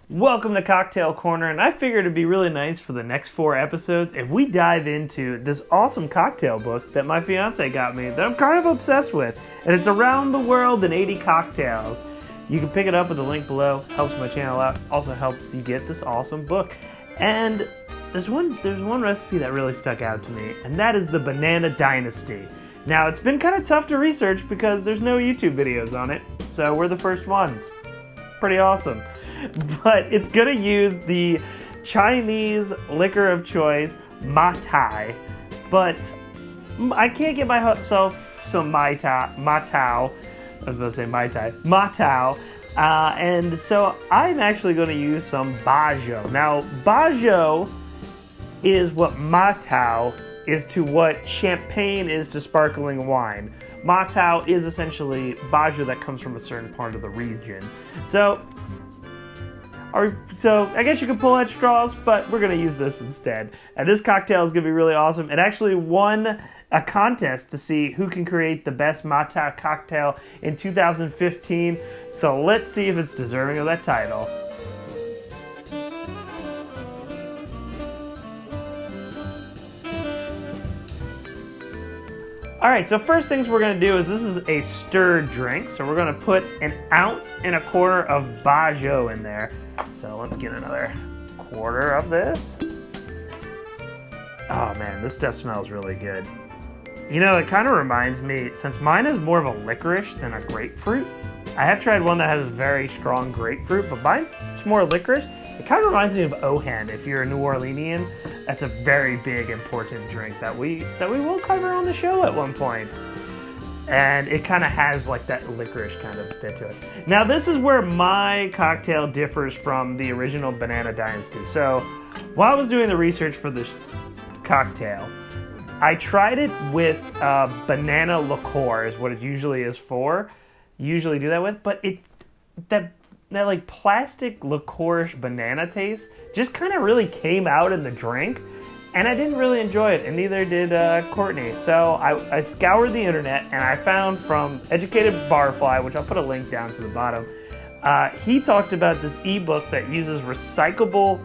Welcome to Cocktail Corner, and I figured it'd be really nice for the next 4 episodes if we dive into this awesome cocktail book that my fiance got me that I'm kind of obsessed with, and it's Around the World in 80 Cocktails. You can pick it up with the link below, helps my channel out, also helps you get this awesome book. And there's one recipe that really stuck out to me, and that is the Banana Dynasty. Now, it's been kind of tough to research because there's no YouTube videos on it, so we're the first ones. Pretty awesome. But it's gonna use the Chinese liquor of choice, Mai Tai. But I can't get myself some Mai Tai. I was gonna say Mai Tai. Mai Tai. And so I'm actually gonna use some Baiju. Now, Baiju is what Mai Tai is to what champagne is to sparkling wine. Mai Tai is essentially Baiju that comes from a certain part of the region. So I guess you could pull at straws, but we're going to use this instead. And this cocktail is going to be really awesome. It actually won a contest to see who can create the best Mai Tai cocktail in 2015. So let's see if it's deserving of that title. Alright, so first things we're going to do is this is a stirred drink. So we're going to put 1.25 ounces of Baiju in there. So let's get another 1/4 of this. Oh man, this stuff smells really good. You know, it kind of reminds me, since mine is more of a licorice than a grapefruit, I have tried one that has very strong grapefruit, but mine's more licorice. It kind of reminds me of Ohan. If you're a New Orleanian, that's a very big, important drink that we will cover on the show at one point. And it kind of has like that licorice kind of bit to it. Now this is where my cocktail differs from the original Banana Dynasty. So while I was doing the research for this cocktail, I tried it with banana liqueur is what it usually is for. You usually do that with, but that like plastic liqueur-ish banana taste just kind of really came out in the drink. And I didn't really enjoy it, and neither did Courtney. So I scoured the internet, and I found from Educated Barfly, which I'll put a link down to the bottom, he talked about this ebook that uses recyclable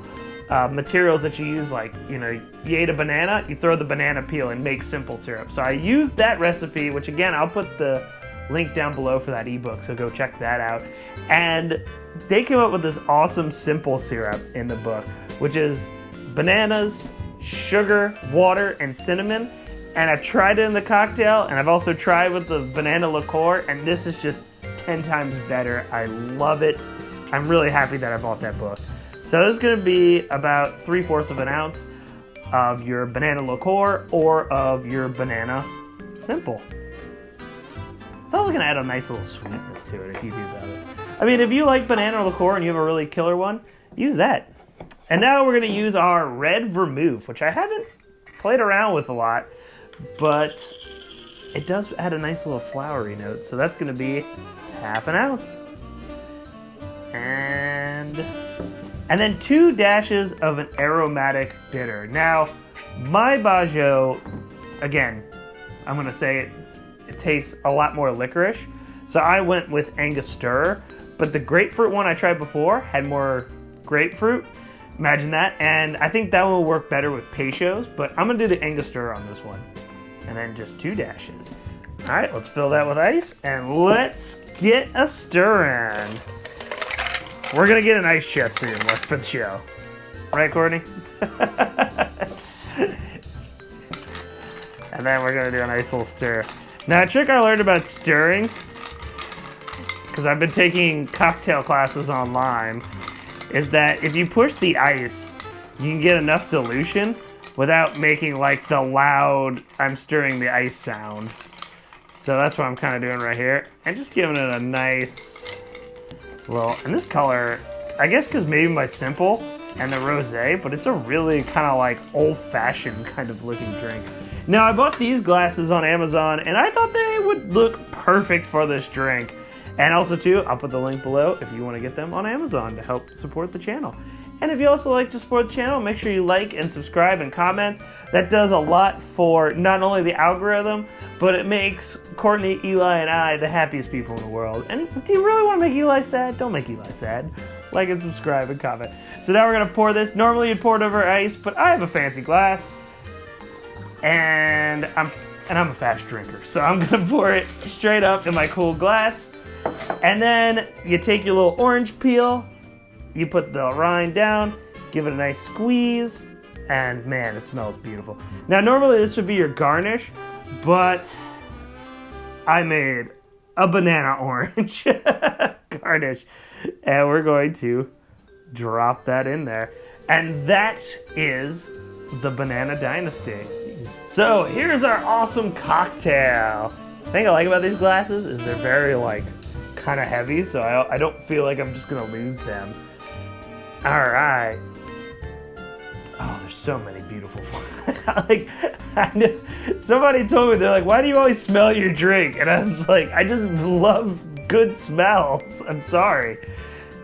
materials that you use, like, you know, you ate a banana, you throw the banana peel and make simple syrup. So I used that recipe, which again, I'll put the link down below for that ebook, so go check that out. And they came up with this awesome simple syrup in the book, which is bananas, sugar, water, and cinnamon. And I've tried it in the cocktail, and I've also tried with the banana liqueur, and this is just 10 times better. I love it. I'm really happy that I bought that book. So this is going to be about 3/4 of an ounce of your banana liqueur or of your banana simple. It's also going to add a nice little sweetness to it if you do that. I mean, if you like banana liqueur and you have a really killer one, use that. And now we're going to use our red vermouth, which I haven't played around with a lot, but it does add a nice little flowery note. So that's going to be 1/2 ounce. And then 2 dashes of an aromatic bitter. Now, my Baiju, again, I'm going to say it tastes a lot more licorice. So I went with Angostura, but the grapefruit one I tried before had more grapefruit. Imagine that, and I think that will work better with Peychaud's, but I'm gonna do the Angostura on this one. And then just 2 dashes. All right, let's fill that with ice, and let's get a stir in. We're gonna get an ice chest soon for the show. Right, Courtney? And then we're gonna do a nice little stir. Now, a trick I learned about stirring, because I've been taking cocktail classes online, is that if you push the ice, you can get enough dilution without making like the loud I'm stirring the ice sound. So that's what I'm kind of doing right here. And just giving it a nice little, and this color, I guess because maybe my simple and the rosé, but it's a really kind of like old-fashioned kind of looking drink. Now, I bought these glasses on Amazon, and I thought they would look perfect for this drink. And also, too, I'll put the link below if you want to get them on Amazon to help support the channel. And if you also like to support the channel, make sure you like and subscribe and comment. That does a lot for not only the algorithm, but it makes Courtney, Eli, and I the happiest people in the world. And do you really want to make Eli sad? Don't make Eli sad. Like and subscribe and comment. So now we're gonna pour this. Normally you'd pour it over ice, but I have a fancy glass, and I'm a fast drinker, so I'm gonna pour it straight up in my cool glass. And then you take your little orange peel, you put the rind down, give it a nice squeeze, and man, it smells beautiful. Now normally this would be your garnish, but I made a banana orange garnish, and we're going to drop that in there. And that is the Banana Dynasty. So here's our awesome cocktail. The thing I like about these glasses is they're very kind of heavy, so I don't feel like I'm just gonna lose them. All right. Oh, there's so many beautiful somebody told me, they're like, why do you always smell your drink? And I was like, I just love good smells. I'm sorry.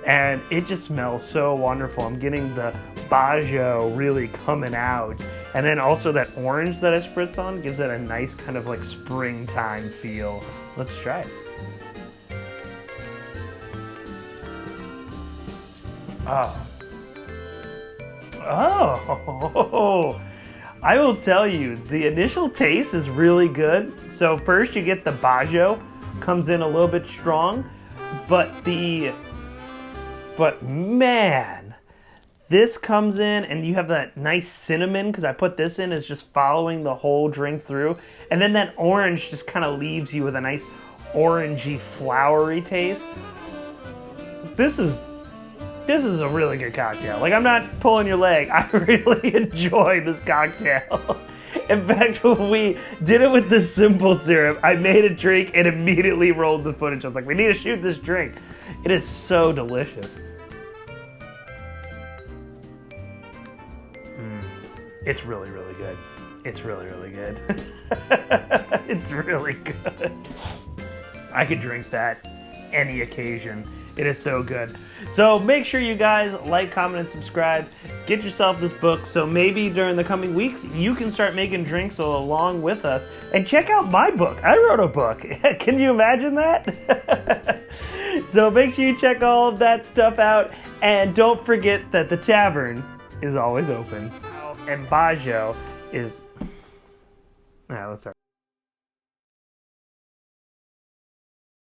And it just smells so wonderful. I'm getting the Baiju really coming out. And then also that orange that I spritz on gives it a nice kind of springtime feel. Let's try it. Oh, I will tell you, the initial taste is really good. So first you get the Baiju, comes in a little bit strong, but man, this comes in and you have that nice cinnamon, because I put this in as just following the whole drink through. And then that orange just kind of leaves you with a nice orangey, flowery taste. This is a really good cocktail. I'm not pulling your leg. I really enjoy this cocktail. In fact, when we did it with the simple syrup, I made a drink and immediately rolled the footage. I was like, we need to shoot this drink. It is so delicious. It's really, really good. It's really, really good. It's really good. I could drink that any occasion. It is so good. So make sure you guys like, comment, and subscribe. Get yourself this book, so maybe during the coming weeks, you can start making drinks along with us. And check out my book. I wrote a book. Can you imagine that? So make sure you check all of that stuff out. And don't forget that the Tavern is always open. And Baiju is... All right, let's start.